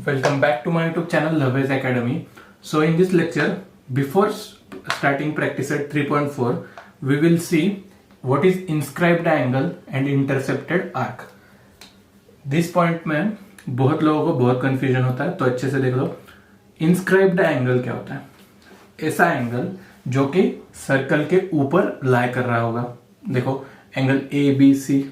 Welcome back to my YouTube channel Loveways Academy. So in this lecture, before starting practice at 3.4, we will see what is inscribed angle and intercepted arc. This point में बहुत लोगों को बहुत confusion होता है, तो अच्छे से देख लो. इंस्क्राइब्ड एंगल क्या होता है? ऐसा एंगल जो कि सर्कल के ऊपर लाई कर रहा होगा. देखो angle A B C,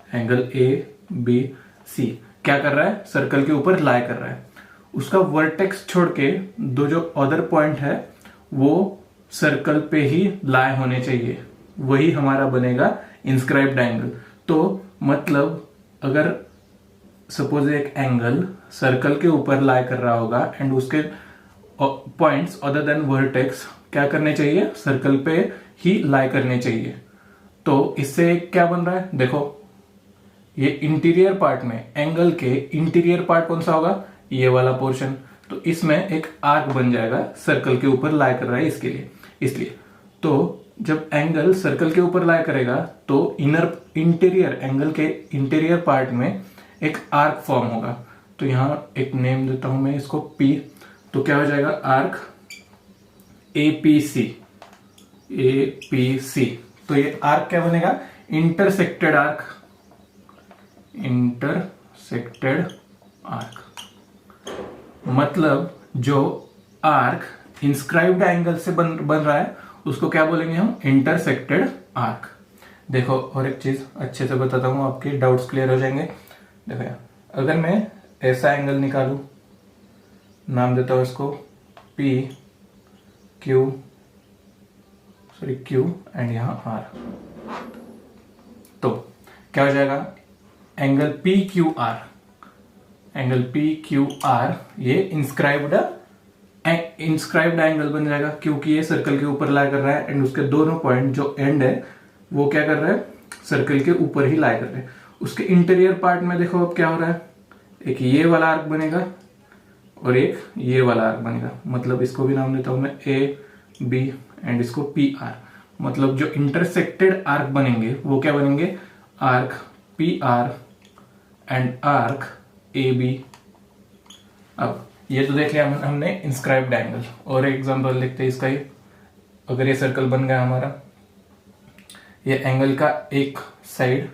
angle A B C क्या कर रहा है? सर्कल के ऊपर लाई कर रहा है. उसका वर्टेक्स छोड़ के दो जो अदर पॉइंट है वो सर्कल पे ही लाई होने चाहिए. वही हमारा बनेगा इंस्क्राइब्ड एंगल. तो मतलब अगर सपोज एक एंगल सर्कल के ऊपर लाई कर रहा होगा एंड उसके पॉइंट्स अदर देन वर्टेक्स क्या करने चाहिए? सर्कल पे ही लाई करने चाहिए. तो इससे क्या बन रहा है? देखो ये इंटीरियर पार्ट में एंगल के इंटीरियर पार्ट कौन सा होगा? ये वाला पोर्शन. तो इसमें एक आर्क बन जाएगा, सर्कल के ऊपर लाई कर रहा है इसके लिए, इसलिए. तो जब एंगल सर्कल के ऊपर लाई करेगा तो इंटीरियर एंगल के इंटीरियर पार्ट में एक आर्क फॉर्म होगा. तो यहां एक नेम देता हूं मैं इसको P. तो क्या हो जाएगा? Arc APC. तो ये आर्क क्या बनेगा? Intersected arc. मतलब जो आर्क इंस्क्राइब्ड एंगल से बन रहा है उसको क्या बोलेंगे हम? Intersected arc. देखो और एक चीज अच्छे से बताता हूं, आपके डाउट्स क्लियर हो जाएंगे. देखो यार, अगर मैं ऐसा एंगल निकालू, नाम देता हूं इसको Q एंड यहां R. तो क्या हो जाएगा? Angle PQR. ये इंस्क्राइब्ड एंगल बन जाएगा क्योंकि ये सर्कल के ऊपर लाई कर रहा है एंड उसके दोनों पॉइंट जो एंड है वो क्या कर रहा है? सर्कल के ऊपर ही लाई कर रहे हैं. उसके इंटीरियर पार्ट में देखो अब क्या हो रहा है? एक ये वाला आर्क बनेगा और एक ये वाला आर्क बनेगा. मतलब इसको भी नाम देता हूं मैं AB एंड इसको PR. मतलब जो इंटरसेक्टेड आर्क बनेंगे वो क्या बनेंगे? Arc PR and arc AB. अब ये तो देख लिया हमने इंस्क्राइब्ड एंगल. और एग्जांपल लिखते हैं इसका ही. अगर ये सर्कल बन गया हमारा, ये एंगल का एक साइड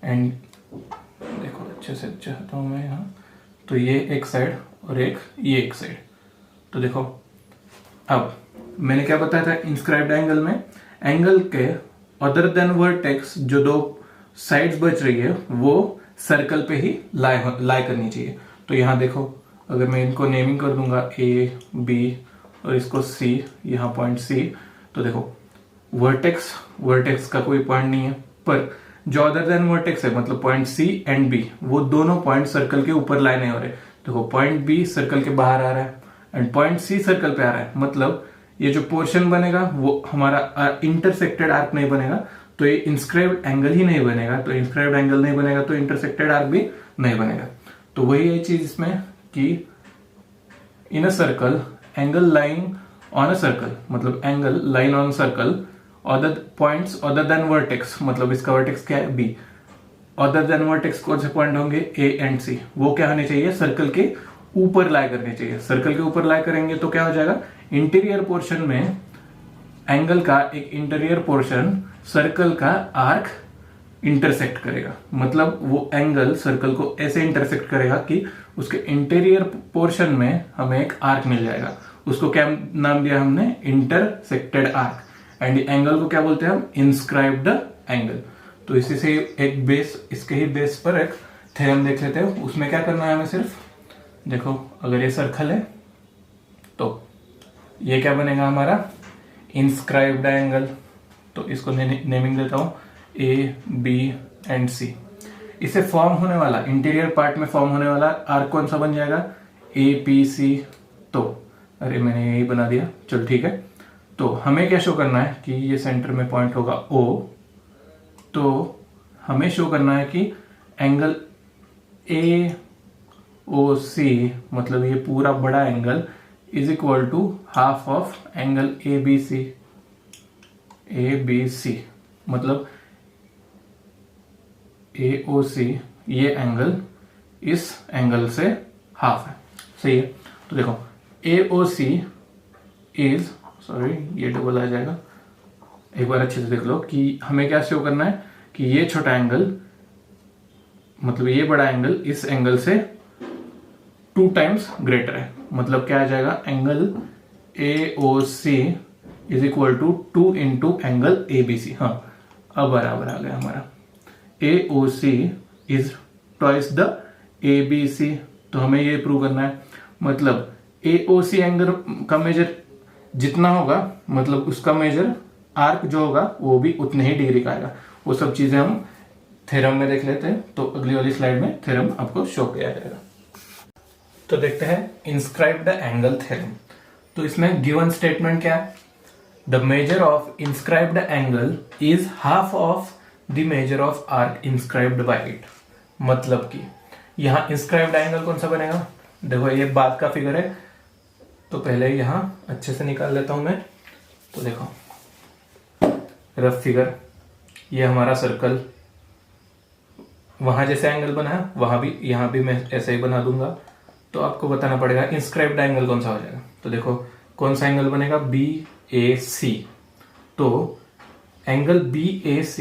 एंड देखो अच्छे से चाहता हूं मैं यहाँ. तो ये एक साइड और ये एक साइड. तो देखो अब मैंने क्या बताया था? इंस्क्राइब्ड एंगल में एंगल के अदर देन वर्टेक्स जो दो साइड्स बच रही है वो सर्कल पे ही लाई करनी चाहिए. तो यहां देखो अगर मैं इनको नेमिंग कर दूंगा A B और इसको C, यहां पॉइंट C. तो देखो वर्टेक्स का कोई पॉइंट नहीं है, पर जो अदर देन वर्टेक्स है मतलब पॉइंट C एंड B वो दोनों पॉइंट सर्कल के ऊपर लाई नहीं हो रहे. देखो पॉइंट B सर्कल के बाहर आ रहा है एंड पॉइंट C सर्कल पे आ रहा है. मतलब ये जो पोर्शन बनेगा वो हमारा इंटरसेक्टेड आर्क नहीं बनेगा. तो ये इंस्क्राइब्ड एंगल ही नहीं बनेगा. तो इंस्क्राइब्ड एंगल नहीं बनेगा तो इंटरसेक्टेड आर्क भी नहीं बनेगा. तो वही है चीज इसमें कि in a circle angle line on a circle, मतलब angle line on circle other points other than vertex. मतलब इसका वर्टेक्स क्या है? B. अदर देन वर्टेक्स कौन से पॉइंट होंगे? A and C. वो क्या होने चाहिए? सर्कल के ऊपर लाई करने चाहिए. सर्कल के ऊपर लाई करेंगे तो क्या हो जाएगा? इंटीरियर पोर्शन में एंगल का एक इंटीरियर पोर्शन सर्कल का आर्क इंटरसेक्ट करेगा. मतलब वो एंगल सर्कल को ऐसे इंटरसेक्ट करेगा कि उसके इंटीरियर पोर्शन में हमें एक आर्क मिल जाएगा. उसको क्या नाम दिया हमने? Intersected arc. एंड एंगल को क्या बोलते हैं हम? Inscribed angle. तो इसी से एक बेस, इसके ही बेस पर एक थ्योरम देख लेते हैं. उसमें क्या करना है हमें? सिर्फ देखो अगर ये सर्कल है तो ये क्या बनेगा हमारा? Inscribed angle. तो इसको नेमिंग देता हूं A B एंड C. इसे फॉर्म होने वाला इंटीरियर पार्ट में फॉर्म होने वाला आर्क कौन सा बन जाएगा? APC. तो अरे मैंने यही बना दिया, चल ठीक है. तो हमें क्या शो करना है कि ये सेंटर में पॉइंट होगा O. तो हमें शो करना है कि एंगल AOC मतलब ये पूरा बड़ा angle is equal to half of angle ABC. मतलब AOC ये एंगल इस एंगल से हाफ है, सही है। तो देखो AOC इज, सॉरी ये डबल आ जाएगा, एक बार अच्छे से देख लो कि हमें क्या शो करना है कि ये छोटा एंगल मतलब ये बड़ा एंगल इस एंगल से 2 टाइम्स ग्रेटर है। मतलब क्या आ जाएगा, angle AOC is equal to 2 into angle ABC। हाँ अब बराबर आ गया हमारा, AOC is twice the ABC। तो हमें ये प्रूव करना है, मतलब AOC एंगल का मेजर जितना होगा मतलब उसका मेजर आर्क जो होगा वो भी उतने ही डिग्री का आएगा। वो सब चीजें हम थ्योरम में देख लेते हैं, तो अगली वाली स्लाइड में थ्योरम आपको शो किया जाएगा। तो देखते हैं इंस्क्राइब द एंगल थ्योरम। तो इसमें गिवन स्टेटमेंट क्या है, the measure of inscribed angle is half of the measure of arc inscribed by it. मतलब कि यहाँ इंस्क्राइब्ड एंगल कौन सा बनेगा, देखो ये बाद का फिगर है, तो पहले यहां अच्छे से निकाल लेता हूं मैं। तो देखो रफ फिगर, ये हमारा सर्कल, वहां जैसे एंगल बना है वहां भी यहां भी मैं ऐसे ही बना दूंगा। तो आपको बताना पड़ेगा इंस्क्राइब्ड एंगल कौन सा हो जाएगा। तो देखो कौन सा एंगल बनेगा, BAC। तो angle BAC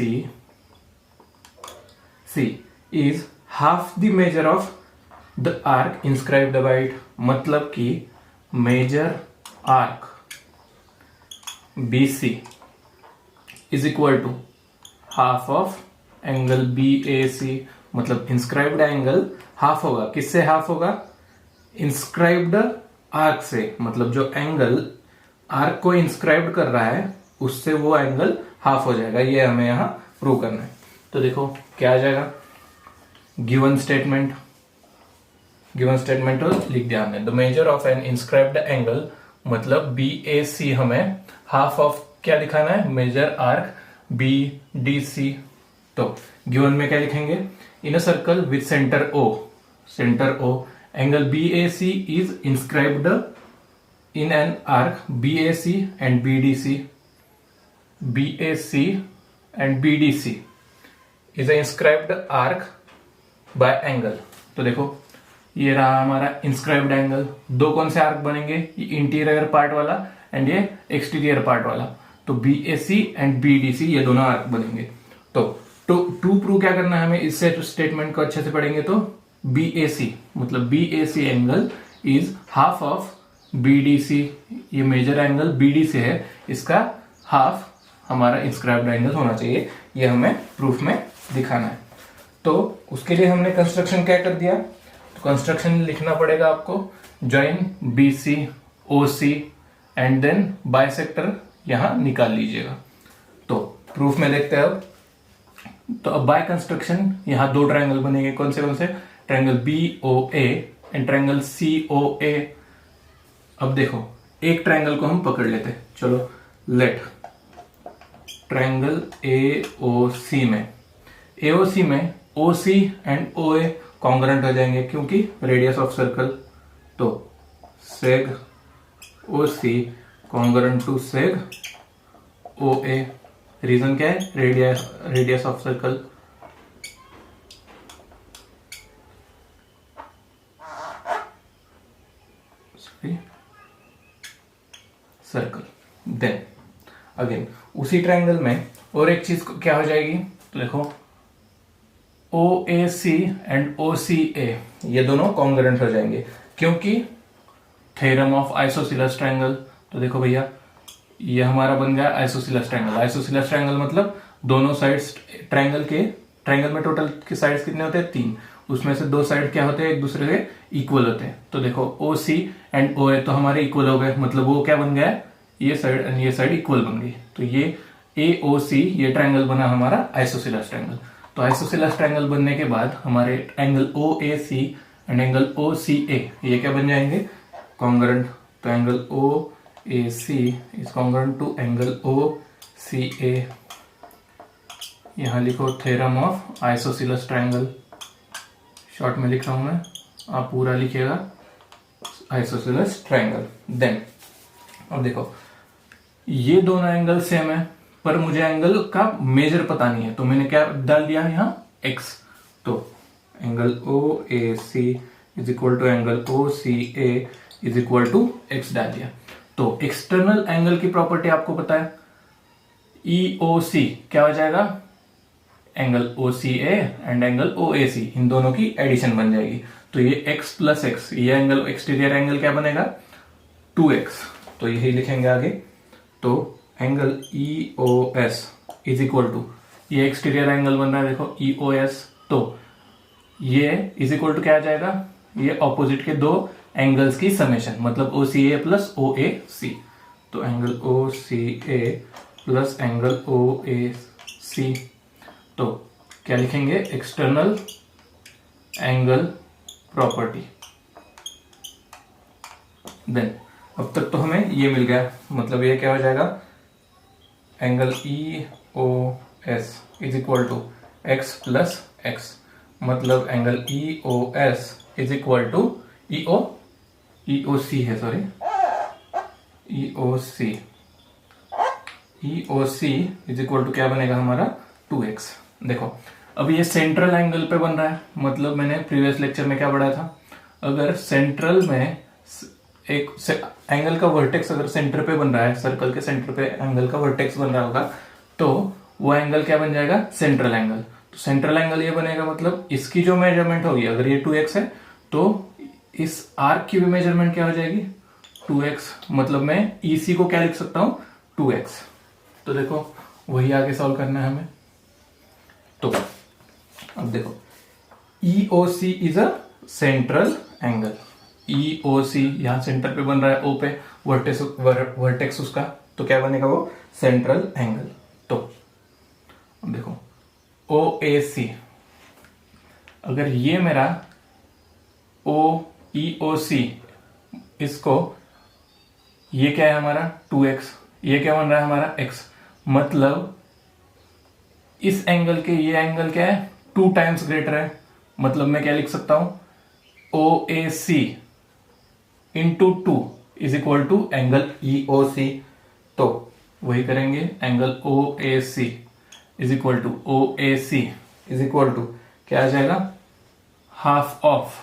is half the measure of the arc inscribed by it. मतलब कि measure arc BC is equal to half of angle BAC। मतलब इंस्क्राइब्ड एंगल हाफ होगा, किससे हाफ होगा, इंस्क्राइब्ड आर्क से। मतलब जो एंगल आर्क को इंस्क्राइब्ड कर रहा है उससे वो एंगल हाफ हो जाएगा। ये हमें यहां प्रूव करना है। तो देखो क्या आ जाएगा, गिवन स्टेटमेंट तो लिख दिया हमने, the measure of an inscribed angle मतलब BAC हमें हाफ ऑफ क्या दिखाना है, मेजर आर्क BDC। तो गिवन में क्या लिखेंगे, in a circle with centre O angle BAC is inscribed in an arc BAC and BDC is inscribed arc by angle. तो देखो ये रहा हमारा इंस्क्राइब्ड एंगल। दो कौन से आर्क बनेंगे, ये इंटीरियर पार्ट वाला एंड ये एक्सटीरियर पार्ट वाला। तो BAC एंड BDC ये दोनों आर्क बनेंगे। तो टू प्रूव क्या करना है हमें, इससे स्टेटमेंट को अच्छे से पढ़ेंगे तो BAC मतलब BAC angle is half of BDC। ये मेजर एंगल BD से है, इसका हाफ हमारा इंस्क्राइब्ड एंगल होना चाहिए। ये हमें प्रूफ में दिखाना है। तो उसके लिए हमने कंस्ट्रक्शन क्या कर दिया, तो कंस्ट्रक्शन लिखना पड़ेगा आपको, join BC OC and then bisector यहां निकाल लीजिएगा। तो प्रूफ में देखते हैं अब। तो अब बाय कंस्ट्रक्शन यहां दो ट्रायंगल बनेंगे, कौन से, triangle BOA and triangle COA। अब देखो एक ट्रायंगल को हम पकड़ लेते हैं, चलो लेट ट्रायंगल AOC में OC एंड OA कॉन्ग्रुएंट हो जाएंगे क्योंकि रेडियस ऑफ सर्कल। तो seg OC congruent to seg OA। Reason क्या है, radius of circle. Then again उसी ट्रायंगल में और एक चीज क्या हो जाएगी, तो देखो OAC एंड OCA ये दोनों कॉन्ग्रुएंट हो जाएंगे क्योंकि थ्योरम ऑफ आइसोसेलेस ट्रायंगल। तो देखो भैया ये हमारा बन गया आइसोसेलेस ट्रायंगल। आइसोसेलेस ट्रायंगल मतलब दोनों साइड्स ट्रायंगल में टोटल के साइड्स कितने होते हैं, 3। उसमें से 2 साइड क्या होते हैं, एक दूसरे के इक्वल होते हैं। तो देखो OC एंड OA तो हमारे इक्वल हो गए, मतलब वो क्या बन गया, ये साइड एंड ये साइड इक्वल बन गई। तो ये AOC ये ट्रायंगल बना हमारा आइसोसेलेस ट्रायंगल। तो आइसोसेलेस ट्रायंगल बनने के बाद हमारे angle OAC and angle OCA ये क्या बन जाएंगे, कॉन्ग्रुएंट। तो angle OAC is congruent to angle OCA। यहां लिखो theorem of isosceles triangle, short में लिख रहा हूं मैं, आप पूरा लिखिएगा आइसोसेलेस ट्रायंगल। देन अब देखो ये दोनों एंगल सेम है पर मुझे एंगल का मेजर पता नहीं है, तो मैंने क्या डाल दिया यहाँ x। तो angle OAC is equal to angle O C A is equal to x डाल दिया। तो एक्सटर्नल एंगल की प्रॉपर्टी आपको पता है, ई ओ सी क्या हो जाएगा, angle O C A and angle O A C, इन दोनों की एडिशन बन जाएगी। तो ये x प्लस एक्स, ये एंगल एक्सटीरियर एंगल क्या बनेगा 2x, तो यही लिखेंगे आगे। तो angle E O S is equal to, ये एक्सटीरियर एंगल बन रहा है देखो ई ओ एस, तो ये इज इक्वल टू क्या आ जाएगा, ये ऑपोजिट के दो एंगल्स की समेशन, मतलब ओ C A plus O A C. तो angle O C A plus angle O A C, तो क्या लिखेंगे, एक्सटर्नल एंगल प्रॉपर्टी। देन अब तक तो हमें ये मिल गया, मतलब ये क्या हो जाएगा, angle E O S is equal to x plus x, मतलब angle E O S is equal to E O C है, sorry E O C is equal to क्या बनेगा हमारा 2x। देखो अब ये सेंट्रल एंगल पे बन रहा है, मतलब मैंने प्रीवियस लेक्चर में क्या पढ़ा था, अगर सेंट्रल में एक एंगल का वर्टेक्स अगर सेंटर पे बन रहा है, सर्कल के सेंटर पे एंगल का वर्टेक्स बन रहा होगा, तो वो एंगल क्या बन जाएगा, सेंट्रल एंगल। तो सेंट्रल एंगल ये बनेगा, मतलब इसकी जो मेजरमेंट होगी, अगर ये 2x है तो इस आर्क की भी मेजरमेंट क्या हो जाएगी 2x, मतलब मैं EC को क्या लिख सकता हूं 2x। तो देखो वही आगे सॉल्व करना है हमें। तो अब देखो EOC is a central angle, EOC यहां सेंटर पे बन रहा है, O पे वर्टेक्स उसका, तो क्या बनेगा वो सेंट्रल एंगल। तो अब देखो OAC, अगर ये मेरा EOC, इसको ये क्या है हमारा 2x, ये क्या बन रहा है हमारा x, मतलब इस एंगल के ये एंगल क्या है 2 टाइम्स ग्रेटर है, मतलब मैं क्या लिख सकता हूं OAC into 2 is equal to angle EOC। तो वही करेंगे, angle OAC is equal to OAC is equal to क्या आ जाएगा, हाफ ऑफ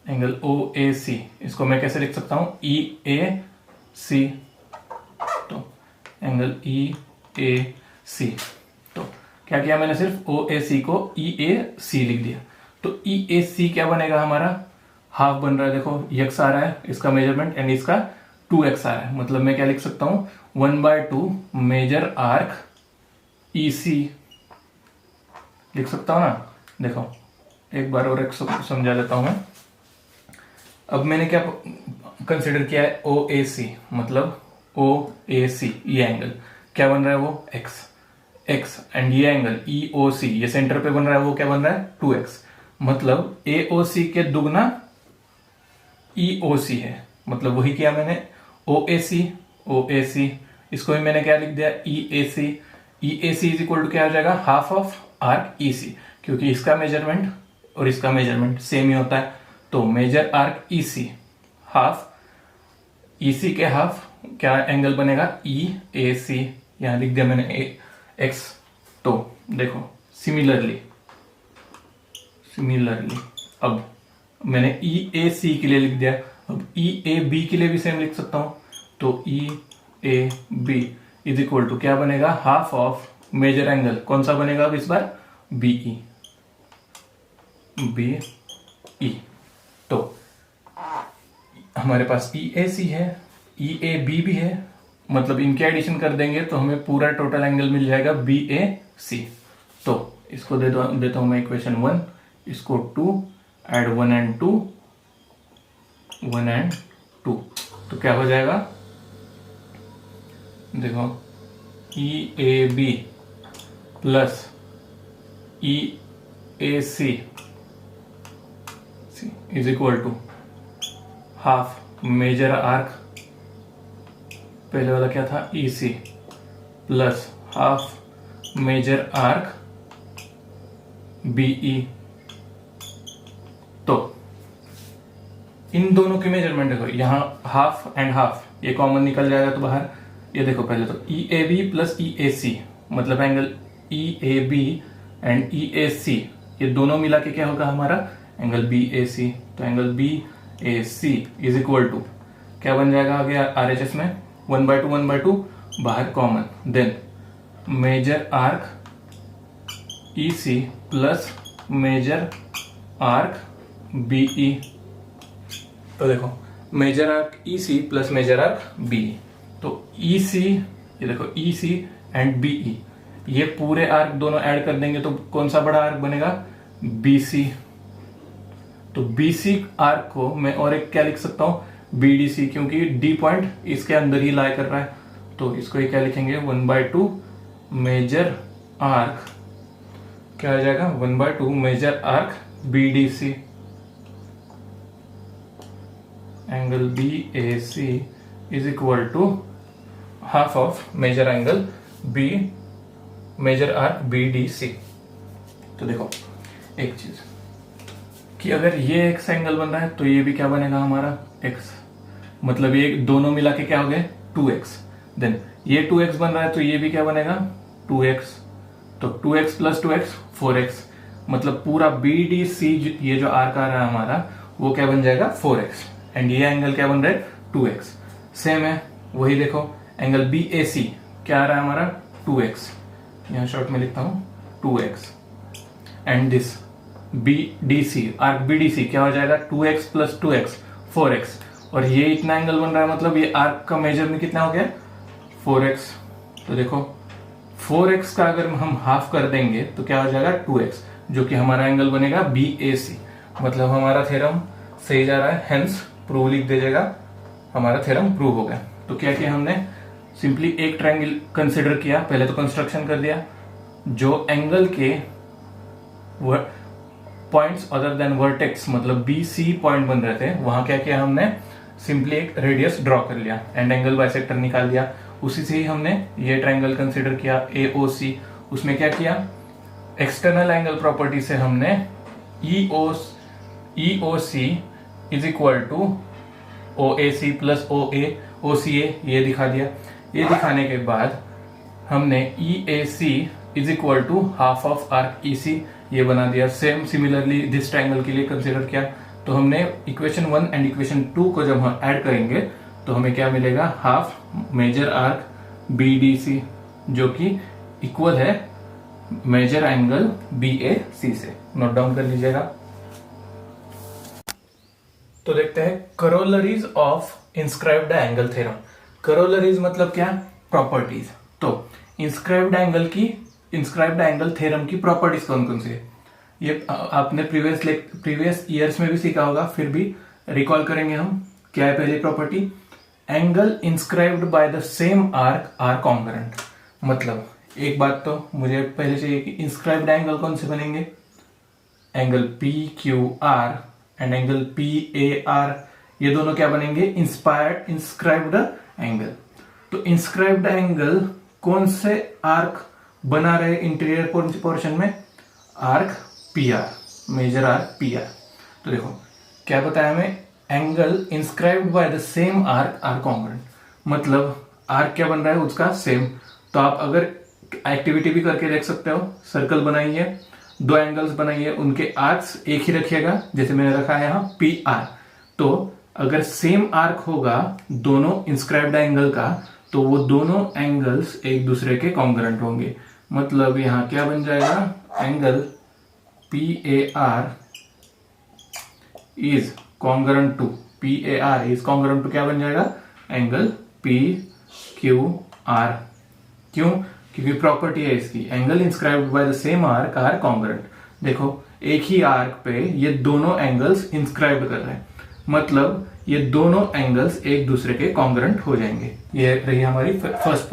एंगल OAC, इसको मैं कैसे लिख सकता हूं EAC। तो एंगल EAC, तो क्या किया मैंने, सिर्फ OAC को EAC लिख दिया। तो EAC क्या बनेगा हमारा, हाफ बन रहा है, देखो x आ रहा है इसका मेजरमेंट एंड इसका 2x आ रहा है, मतलब मैं क्या लिख सकता हूं 1/2 मेजर आर्क EC लिख सकता हूं ना। देखो एक बार और एक समझा देता हूं मैं। अब मैंने क्या कंसिडर किया है OAC, मतलब OAC ये एंगल क्या बन रहा है वो x एंड ये एंगल EOC ये सेंटर पे बन रहा है, वो क्या बन रहा है 2x, मतलब AOC के दुगना EOC है, मतलब वही किया मैंने OAC, इसको भी मैंने क्या लिख दिया EAC इज इक्वल टू क्या हो जाएगा, हाफ ऑफ आर्क EC, क्योंकि इसका मेजरमेंट और इसका मेजरमेंट सेम ही होता है। तो measure arc EC half, EC के हाफ क्या एंगल बनेगा EAC, यहां लिख दिया मैंने x। तो देखो सिमिलरली अब मैंने EAC के लिए लिख दिया, अब EAB के लिए भी सेम लिख सकता हूं। तो EAB इज इक्वल टू क्या बनेगा, हाफ ऑफ मेजर एंगल कौन सा बनेगा अब इस बार BE। तो हमारे पास EAC है, EAB भी है, मतलब इनके एडिशन कर देंगे तो हमें पूरा टोटल एंगल मिल जाएगा BAC। तो इसको देता हूं मैं इक्वेशन 1, इसको 2 ऐड 1 एंड 2, तो क्या हो जाएगा, देखो EAB plus EAC is equal to half measure arc, पहले वाला क्या था EC plus half measure arc BE। तो इन दोनों की मेजरमेंट देखो, यहां हाफ एंड हाफ ये कॉमन निकल जाएगा तो बाहर, ये देखो पहले तो EAB प्लस EAC, मतलब एंगल EAB एंड EAC ये दोनों मिला के क्या होगा हमारा एंगल बी ए सी, तो angle B A C is equal to क्या बन जाएगा आगे RHS में 1/2 बाहर common, then measure arc EC plus measure arc BE। तो देखो measure arc EC plus measure arc BE, तो EC ये देखो EC एंड BE, ये पूरे आर्क दोनों ऐड कर देंगे तो कौन सा बड़ा आर्क बनेगा BC। तो BC आर्क को मैं और एक क्या लिख सकता हूं BDC, क्योंकि D पॉइंट इसके अंदर ही लाई कर रहा है, तो इसको क्या लिखेंगे 1/2 मेजर आर्क, क्या हो जाएगा 1/2 measure arc BDC, angle BAC is equal to half of measure angle measure arc BDC। तो देखो एक चीज कि अगर ये x एंगल बन रहा है तो ये भी क्या बनेगा हमारा x, मतलब ये दोनों मिला के क्या हो गए 2x, देन ये 2x बन रहा है तो ये भी क्या बनेगा 2x, तो 2x प्लस 2x 4x, मतलब पूरा BDC ये जो आर्क आ रहा है हमारा वो क्या बन जाएगा 4x, एंड ये एंगल क्या बन रहा है 2x। सेम है वही देखो एंगल BAC क्या आ रहा है हमारा 2x, यहां शॉर्ट में लिखता हूं 2x, and this BDC arc BDC क्या हो जाएगा 2x प्लस 2x 4x, और ये इतना एंगल बन रहा है मतलब ये आर्क का मेजर में कितना हो गया 4x। तो देखो 4x का अगर हम हाफ कर देंगे तो क्या हो जाएगा 2x, जो कि हमारा एंगल बनेगा BAC, मतलब हमारा थ्योरम सही जा रहा है, हेंस प्रूव लिख दीजिएगा, हमारा थ्योरम प्रूव हो गया। तो क्या किया हमने, सिंपली एक ट्रायंगल कंसिडर किया, पहले तो कंस्ट्रक्शन कर दिया, जो एंगल के पॉइंट्स अदर देन वर्टेक्स मतलब BC पॉइंट बन रहे थे वहां क्या किया हमने, सिंपली एक रेडियस ड्रॉ कर लिया एंड एंगल बाइसेक्टर निकाल दिया, उसी से ही हमने ये ट्रायंगल कंसिडर किया AOC, उसमें क्या किया एक्सटर्नल एंगल प्रॉपर्टी से हमने EOC is equal to OAC plus OCA ये दिखा दिया। ये दिखाने के बाद हमने EAC is equal to half of arc EC ये बना दिया। सेम सिमिलरली दिस ट्रायंगल के लिए कंसिडर किया, तो हमने इक्वेशन 1 एंड इक्वेशन 2 को जब हम ऐड करेंगे तो हमें क्या मिलेगा, हाफ मेजर आर्क BDC जो कि इक्वल है मेजर एंगल BAC से। नोट डाउन कर लीजिएगा। तो देखते हैं करोलरीज ऑफ इंस्क्राइब्ड एंगल थ्योरम। करोलरीज मतलब क्या, प्रॉपर्टीज। तो इंस्क्राइब्ड एंगल थ्योरम की प्रॉपर्टीज कौन कौन सी है, ये आपने प्रीवियस ईयर्स में भी सीखा होगा, फिर भी रिकॉल करेंगे हम। क्या है पहली property, angle inscribed by the same arc are congruent. मतलब एक बात तो मुझे पहले चाहिए कि इंस्क्राइब्ड एंगल कौन से बनेंगे, angle PQR and angle PAR, ये दोनों क्या बनेंगे, इंस्क्राइब्ड एंगल। तो इंस्क्राइब्ड एंगल कौन से आर्क बना रहे इंटीरियर पोर्शन में, arc PR, major arc PR। तो देखो क्या बताया हमें, angle inscribed by the same arc are congruent, मतलब आर्क क्या बन रहा है उसका सेम। तो आप अगर एक्टिविटी भी करके देख सकते हो, सर्कल बनाइए, दो एंगल्स बनाइए, उनके आर्क्स एक ही रखिएगा, जैसे मैंने रखा है यहाँ PR। तो अगर सेम आर्क होगा दोनों इंस्क्राइब्ड एंगल का, तो वो दोनों एंगल्स एक दूसरे के कॉन्ग्रुएंट होंगे। मतलब यहाँ क्या बन जाएगा, angle PAR is congruent to क्या बन जाएगा, एंगल PQR। क्यों, क्योंकि प्रॉपर्टी है इसकी, angle inscribed by the same arc are congruent. देखो एक ही आर्क पे ये दोनों एंगल्स इंस्क्राइब कर रहे हैं, मतलब ये दोनों एंगल्स एक दूसरे के कॉन्ग्रुएंट हो जाएंगे। ये रही हमारी first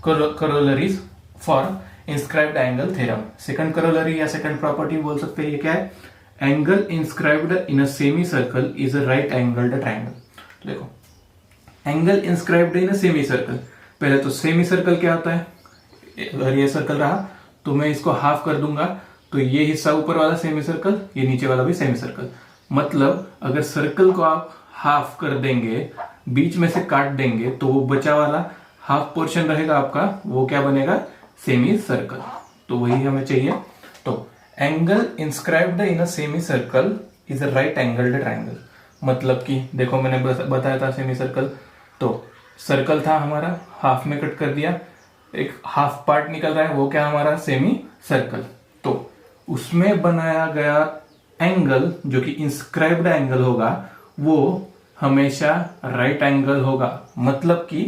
corollaries for inscribed angle theorem. Second corollary या सेकंड प्रॉपर्टी बोल सकते हैं, ये क्या है, angle inscribed in a semicircle is a right angled triangle. देखो angle inscribed in a semicircle, पहले तो सेमी सर्कल क्या होता है, अगर ये सर्कल रहा तो मैं इसको हाफ कर दूंगा, तो ये हिस्सा ऊपर वाला सेमी सर्कल, ये नीचे वाला भी सेमी सर्कल। मतलब अगर सर्कल को आप हाफ कर देंगे, बीच में से काट देंगे, तो वो बचा वाला हाफ पोर्शन रहेगा आपका, वो क्या बनेगा, सेमी सर्कल। तो वही हमें चाहिए। तो angle inscribed in a semicircle is a right angled triangle. मतलब कि देखो मैंने बताया था सेमी सर्कल, तो सर्कल था हमारा, हाफ में कट कर दिया, एक हाफ पार्ट निकल रहा है, वो क्या हमारा सेमी सर्कल। तो उसमें बनाया गया एंगल जो कि इंस्क्राइब्ड एंगल होगा वो हमेशा राइट एंगल होगा। मतलब कि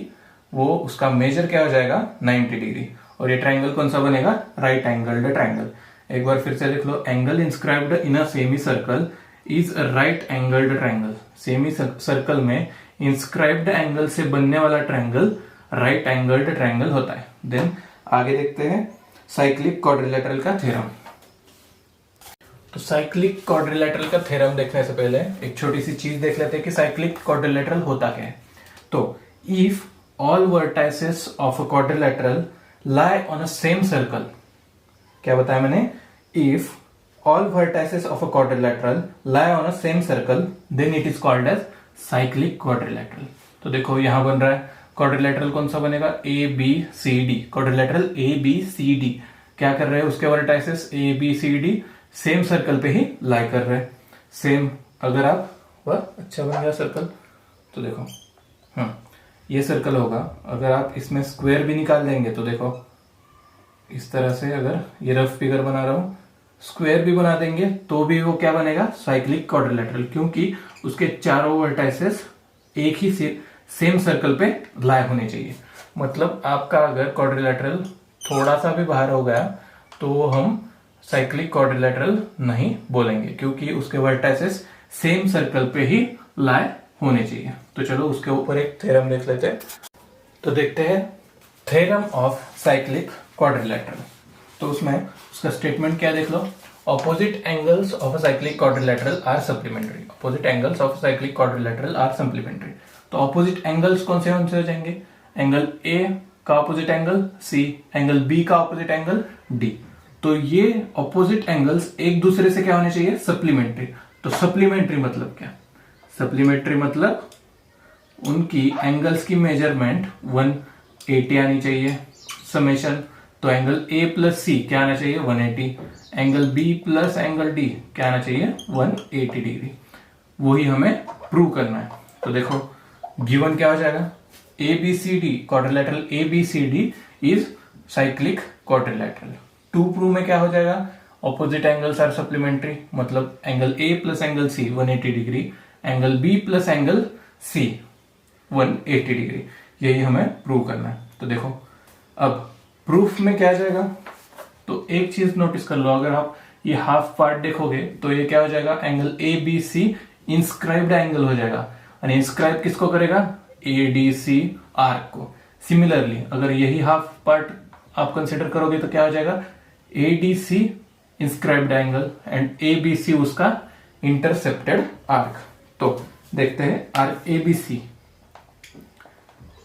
वो उसका मेजर क्या हो जाएगा 90 डिग्री। और ये ट्राइंगल कौन सा बनेगा, राइट एंगल्ड ट्राइंगल। एक बार फिर से देख लो, angle inscribed in a semicircle is a right angled triangle. Semicircle में इंस्क्राइब्ड एंगल से बनने वाला ट्राइंगल राइट एंगल्ड ट्राइंगल होता है। देन आगे देखते हैं साइक्लिक क्वाड्रिलेटरल का थ्योरम। तो साइक्लिक क्वाड्रिलेटरल का थ्योरम देखने से पहले एक छोटी सी चीज देख लेते हैं कि साइक्लिक क्वाड्रिलेटरल होता क्या है। तो if all vertices of a quadrilateral lie on a same circle, क्या बताया मैंने, if all vertices of a quadrilateral lie on a same circle then it is called as cyclic quadrilateral. तो देखो यहां बन रहा है क्वाड्रिलेटरल कौन सा बनेगा, A B C D. Quadrilateral A B C D क्या कर रहे हैं, उसके vertices A B C D same circle पे ही लाई कर रहे हैं। सेम अगर आप वह अच्छा बन गया सर्कल, तो देखो ये सर्कल होगा, अगर आप इसमें स्क्वायर भी निकाल देंगे तो देखो इस तरह से, अगर ये रफ फिगर बना रहा हूं, स्क्वायर भी बना देंगे तो भी वो क्या बनेगा, साइक्लिक क्वाड्रिलेटरल, क्योंकि उसके चारों वर्टाइसेस एक ही सेम सर्कल पे लाई होने चाहिए। मतलब आपका अगर क्वाड्रिलेटरल थोड़ा सा भी बाहर हो गया तो हम साइक्लिक क्वाड्रिलेटरल नहीं बोलेंगे, क्योंकि उसके वर्टाइसेस सेम सर्कल पे ही लाई होने चाहिए। तो चलो उसके ऊपर एक थ्योरम देख लेते हैं। तो देखते हैं थ्योरम ऑफ साइक्लिक क्वाड्रिलेटरल। तो उसमें उसका स्टेटमेंट क्या देख लो, opposite angles of a cyclic quadrilateral are supplementary. Opposite angles of cyclic quadrilateral are supplementary. तो ऑपोजिट एंगल्स कौन से हो जाएंगे, एंगल ए का opposite angle C, angle B का ऑपोजिट एंगल डी। तो ये ऑपोजिट एंगल्स एक दूसरे से क्या होने चाहिए, सप्लीमेंट्री। तो सप्लीमेंट्री मतलब क्या, सप्लीमेंट्री मतलब उनकी एंगल्स की मेजरमेंट 180 आनी चाहिए, समेशन। तो एंगल ए प्लस सी क्या आना चाहिए 180, angle B plus angle D क्या आना चाहिए 180 डिग्री। वही हमें प्रूव करना है। तो देखो गिवन क्या हो जाएगा, A B C D, quadrilateral A B C D is cyclic quadrilateral. To prove में क्या हो जाएगा, ऑपोजिट एंगल्स आर सप्लीमेंट्री, मतलब angle A plus angle C 180 degree, angle B plus angle C 180 degree. यही हमें प्रूव करना है। तो देखो अब प्रूफ में क्या आ जाएगा, तो एक चीज नोटिस कर लो, अगर आप ये हाफ पार्ट देखोगे तो ये क्या हो जाएगा, angle A B C inscribed angle हो जाएगा। और इंस्क्राइब किसको करेगा, ए डी सी आर्क को। सिमिलरली अगर यही हाफ पार्ट आप कंसिडर करोगे तो क्या हो जाएगा, A D C inscribed angle and A B C उसका इंटरसेप्टेड आर्क। तो देखते हैं arc A B C,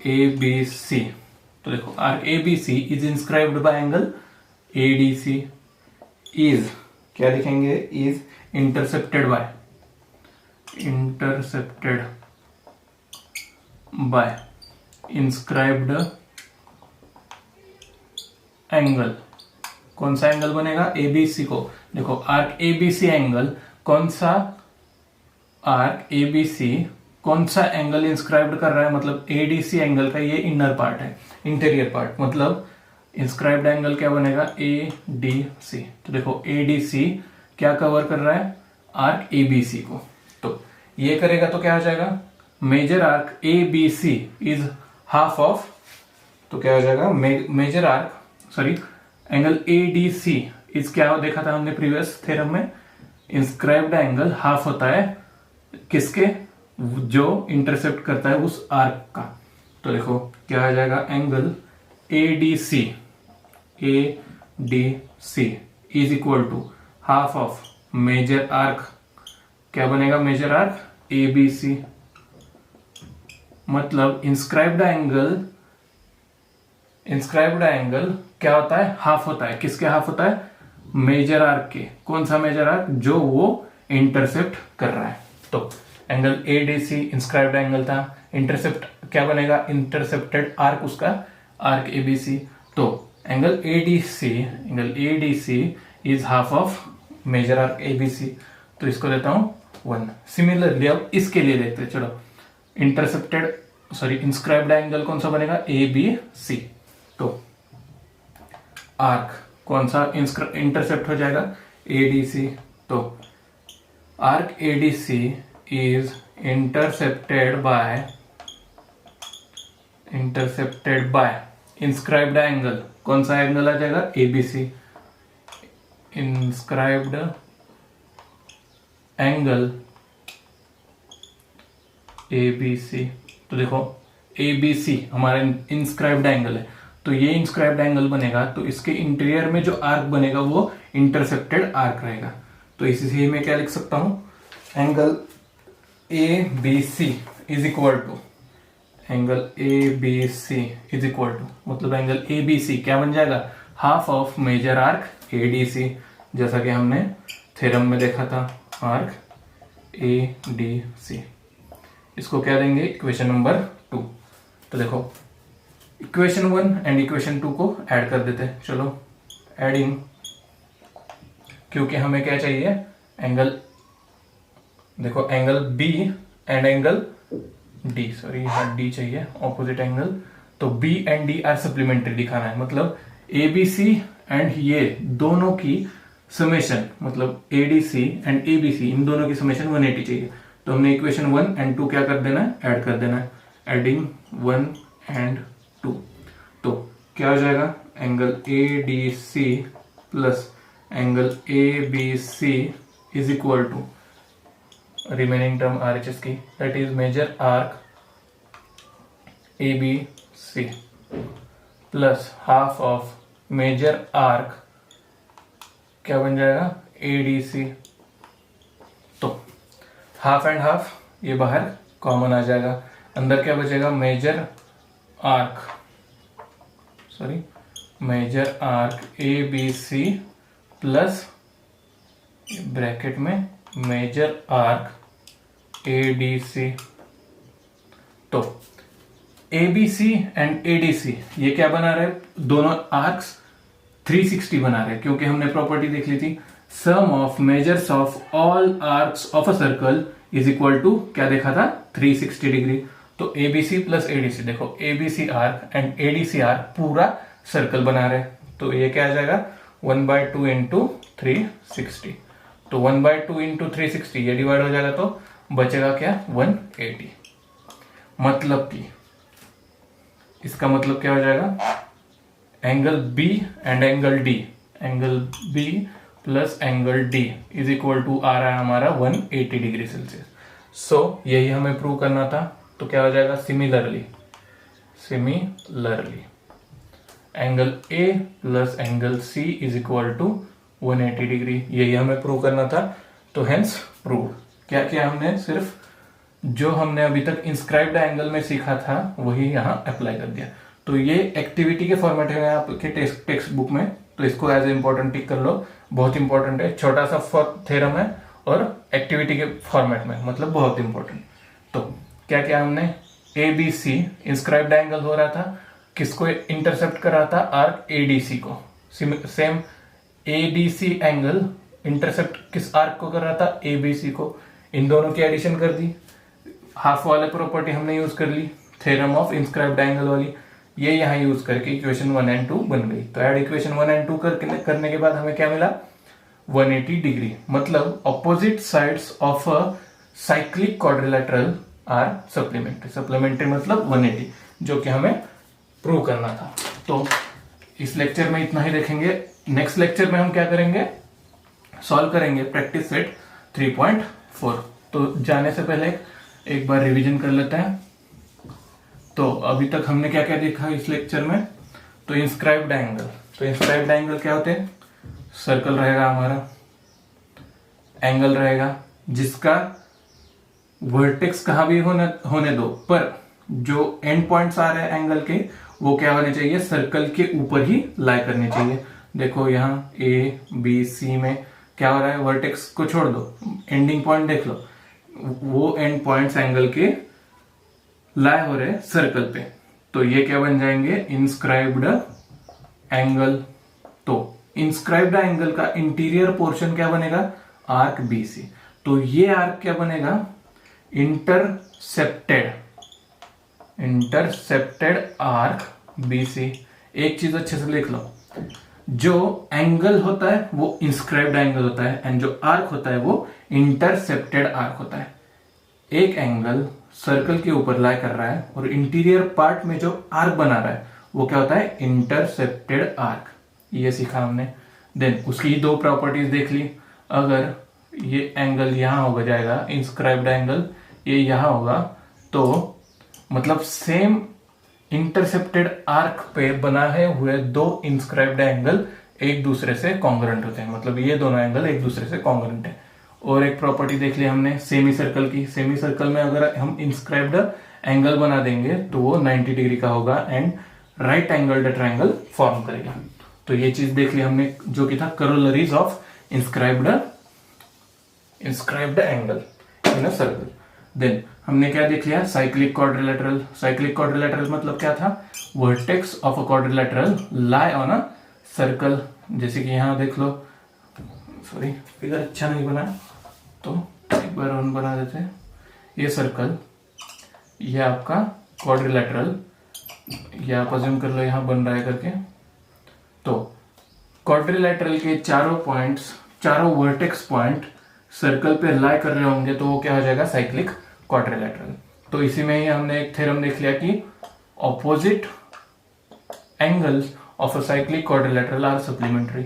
A B C. तो देखो arc A B C is inscribed by angle A D C, is क्या लिखेंगे, is intercepted by inscribed angle. कौन सा एंगल बनेगा, एबीसी को। देखो आर्क एबीसी एंगल, कौन सा आर्क एबीसी कौन सा एंगल इंस्क्राइब्ड कर रहा है, मतलब एडीसी एंगल का ये इनर पार्ट है, इंटीरियर पार्ट। मतलब इंस्क्राइब्ड एंगल क्या बनेगा, ए डी सी। तो देखो ए डी सी क्या कवर कर रहा है, आर्क एबीसी को। तो ये करेगा तो क्या हो जाएगा, major arc A B C is half of, तो क्या हो जाएगा, major arc sorry angle A D C is क्या देखा था हमने प्रीवियस थ्योरम में, इंस्क्राइब्ड एंगल हाफ होता है किसके, जो इंटरसेप्ट करता है उस आर्क का। तो देखो क्या आ जाएगा, angle A D C is equal to half of major arc, क्या बनेगा, major arc A B C. मतलब इंस्क्राइब्ड एंगल क्या होता है, हाफ होता है, किसके हाफ होता है, मेजर आर्क के। कौन सा मेजर आर्क, जो वो इंटरसेप्ट कर रहा है। तो angle A D C inscribed angle था, इंटरसेप्ट क्या बनेगा, इंटरसेप्टेड आर्क उसका आर्क ए बी सी। तो angle A D C is half of major arc A B C. तो इसको देता हूं 1। सिमिलरली अब इसके लिए देखते हैं, चलो इंस्क्राइब्ड एंगल कौन सा बनेगा, ABC। तो आर्क कौन सा इंटरसेप्ट हो जाएगा, ADC। तो arc ADC is intercepted by inscribed angle, कौन सा एंगल आ जाएगा, ABC। Inscribed angle ABC। तो देखो ABC हमारा इंस्क्राइब्ड एंगल है, तो ये इंस्क्राइब्ड एंगल बनेगा, तो इसके इंटीरियर में जो आर्क बनेगा वो इंटरसेप्टेड आर्क रहेगा। तो इसी से मैं क्या लिख सकता हूं, angle ABC is equal to मतलब एंगल ABC क्या बन जाएगा, half of major arc ADC, जैसा कि हमने थ्योरम में देखा था, आर्क ADC। इसको क्या देंगे, इक्वेशन नंबर 2। तो देखो इक्वेशन 1 एंड इक्वेशन 2 को ऐड कर देते हैं। चलो एडिंग, क्योंकि हमें क्या चाहिए, एंगल, देखो angle B and angle D, sorry यहाँ D चाहिए, ऑपोजिट एंगल। तो B and D are supplementary दिखाना है, मतलब ABC एंड ये दोनों की समेशन, मतलब ADC एंड ABC इन दोनों की समेशन 180 चाहिए। तो हमने इक्वेशन 1 एंड 2 क्या कर देना है, ऐड कर देना है। एडिंग 1 एंड 2, तो क्या हो जाएगा, angle ADC plus angle ABC is equal to remaining term RHS की, that is major arc ABC plus half of major arc क्या बन जाएगा, ADC। तो हाफ एंड हाफ ये बाहर कॉमन आ जाएगा, अंदर क्या बचेगा, major arc ABC plus bracket में मेजर आर्क ADC। तो ABC एंड ADC ये क्या बना रहे हैं, दोनों आर्क्स 360 बना रहे हैं, क्योंकि हमने प्रॉपर्टी देख ली थी, sum of measures of all arcs of a circle is equal to, क्या देखा था, 360 डिग्री। तो ABC प्लस ADC, देखो ABC arc and ADC arc पूरा सर्कल बना रहे हैं, तो ये क्या आ जाएगा, 1/2 इंटू 360। तो 1/2 इंटू 360 ये डिवाइड हो जाएगा, तो बचेगा क्या, 180। मतलब कि इसका मतलब क्या हो जाएगा, angle B and angle D, angle B plus angle D is equal to आ रहा है हमारा 180 डिग्री सेल्सियस। सो यही हमें प्रूव करना था। तो क्या हो जाएगा, similarly angle A plus angle C is equal to 180 degree, यही हमें प्रूव करना था। तो हेंस प्रूव, क्या किया हमने, सिर्फ जो हमने अभी तक इंस्क्राइब्ड एंगल में सीखा था वही यहाँ अप्लाई कर दिया। तो ये एक्टिविटी के फॉर्मेट है आपके टेक्स्ट बुक में, तो इसको एज ए इंपॉर्टेंट टिक कर लो, बहुत इंपॉर्टेंट है, छोटा सा थ्योरम है और एक्टिविटी के फॉर्मेट में, मतलब बहुत इंपॉर्टेंट। तो क्या किया हमने, ABC इंस्क्राइब्ड एंगल हो रहा था, किसको इंटरसेप्ट कर रहा था, आर्क ADC को। सेम ADC एंगल इंटरसेप्ट किस आर्क को कर रहा था, ABC को। इन दोनों की एडिशन कर दी, हाफ वाले प्रॉपर्टी हमने यूज कर ली, थ्योरम ऑफ इंस्क्राइब्ड एंगल वाली, ये यहाँ यूज करके इक्वेशन 1 एंड 2 बन गई। तो ऐड इक्वेशन 1 एंड 2 करने के बाद हमें क्या मिला, 180 डिग्री, मतलब opposite sides of a cyclic quadrilateral are supplementary मतलब 180, जो कि हमें प्रूव करना था। तो इस लेक्चर में इतना ही देखेंगे। नेक्स्ट लेक्चर में हम क्या करेंगे, सॉल्व करेंगे प्रैक्टिस सेट 3.4। तो जाने से पहले एक बार रिवीजन कर लेते हैं। तो अभी तक हमने क्या क्या देखा इस लेक्चर में, तो इंस्क्राइब्ड एंगल क्या होते हैं, सर्कल रहेगा हमारा, एंगल रहेगा जिसका वर्टेक्स कहां भी होने दो, पर जो एंड पॉइंट्स आ रहे हैं एंगल के वो क्या होने चाहिए, सर्कल के ऊपर ही लाई करने चाहिए। देखो यहाँ ABC में क्या हो रहा है, वर्टेक्स को छोड़ दो, एंडिंग पॉइंट देख लो, वो एंड पॉइंट्स एंगल के लाई हो रहे सर्कल पे, तो ये क्या बन जाएंगे, इंस्क्राइब्ड एंगल। तो इंस्क्राइब्ड एंगल का इंटीरियर पोर्शन क्या बनेगा, आर्क BC। तो ये आर्क क्या बनेगा, इंटरसेप्टेड आर्क BC। एक चीज अच्छे से लिख लो, जो एंगल होता है वो इंस्क्राइब्ड एंगल होता है एंड जो आर्क होता है वो इंटरसेप्टेड आर्क होता है। एक एंगल सर्कल के ऊपर लाई कर रहा है और इंटीरियर पार्ट में जो आर्क बना रहा है वो क्या होता है, इंटरसेप्टेड आर्क। ये सीखा हमने। देन उसकी दो प्रॉपर्टीज देख ली। अगर ये एंगल यहां हो जाएगा इंस्क्राइब्ड एंगल, ये यहां होगा, तो मतलब सेम इंटरसेप्टेड आर्क पे बनाए हुए दो इंस्क्राइब्ड एंगल एक दूसरे से कॉन्ग्रुएंट होते हैं, मतलब ये दोनों एंगल एक दूसरे से कॉन्ग्रुएंट है। और एक प्रॉपर्टी देख ली हमने सेमी सर्कल की। सेमी सर्कल में अगर हम इंस्क्राइब्ड एंगल बना देंगे तो वो 90 डिग्री का होगा and right angle triangle form करेगा। तो ये चीज देख ली हमने, जो कि था corollaries of inscribed angle in a circle. Then हमने क्या देख लिया, साइक्लिक क्वाड्रिलेटरल। साइक्लिक क्वाड्रिलेटरल मतलब क्या था, vertex of a quadrilateral lie on a circle. जैसे कि यहां देख लो, सॉरी फिगर अच्छा नहीं बना तो एक बार और बना देते हैं। ये सर्कल, ये आपका क्वाड्रिलेटरल, ये आप अज्यूम कर लो यहां बन रहा है करके। तो क्वाड्रिलेटरल के चारों पॉइंट्स, चारों वर्टेक्स पॉइंट सर्कल पे लाई कर रहे होंगे तो वो क्या हो जाएगा, साइक्लिक क्वाड्रिलेटरल। तो इसी में ही हमने एक थ्योरम देख लिया कि opposite angles of a cyclic quadrilateral are supplementary.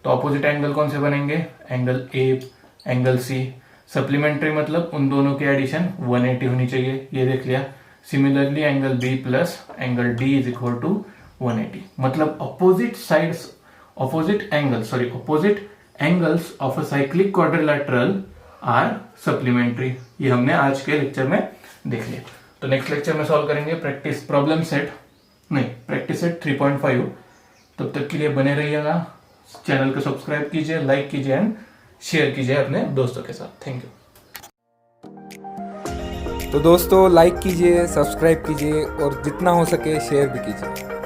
तो ऑपोजिट एंगल कौन से बनेंगे, angle A, angle C. Supplementary मतलब उन दोनों की एडिशन 180 होनी चाहिए, ये देख लिया। Similarly angle B plus angle D is equal to 180। मतलब opposite angles of a cyclic quadrilateral are supplementary. ये हमने आज के लेक्चर में देख लिया। तो नेक्स्ट लेक्चर में सॉल्व करेंगे प्रैक्टिस सेट 3.5। तब तक के लिए बने रहिएगा। चैनल को सब्सक्राइब कीजिए, लाइक कीजिए एंड शेयर कीजिए अपने दोस्तों के साथ। Thank you. तो दोस्तों लाइक कीजिए, सब्सक्राइब कीजिए और जितना हो सके शेयर भी कीजिए।